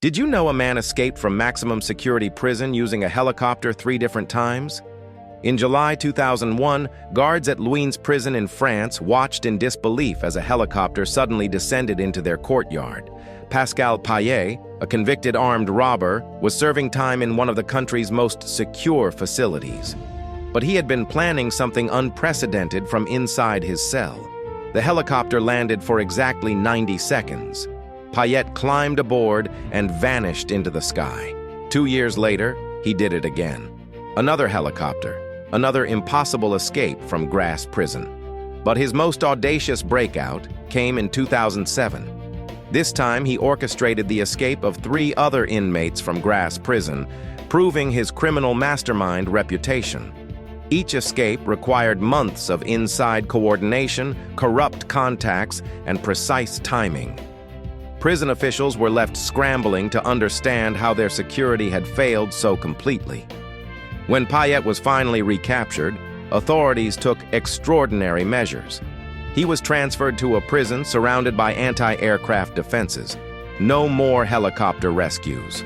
Did you know a man escaped from maximum security prison using a helicopter 3 different times? In July 2001, guards at Luynes prison in France watched in disbelief as a helicopter suddenly descended into their courtyard. Pascal Payet, a convicted armed robber, was serving time in one of the country's most secure facilities. But he had been planning something unprecedented from inside his cell. The helicopter landed for exactly 90 seconds. Payet climbed aboard and vanished into the sky. 2 years later, he did it again. Another helicopter, another impossible escape from Grasse prison. But his most audacious breakout came in 2007. This time, he orchestrated the escape of 3 other inmates from Grasse prison, proving his criminal mastermind reputation. Each escape required months of inside coordination, corrupt contacts, and precise timing. Prison officials were left scrambling to understand how their security had failed so completely. When Payet was finally recaptured, authorities took extraordinary measures. He was transferred to a prison surrounded by anti-aircraft defenses. No more helicopter rescues.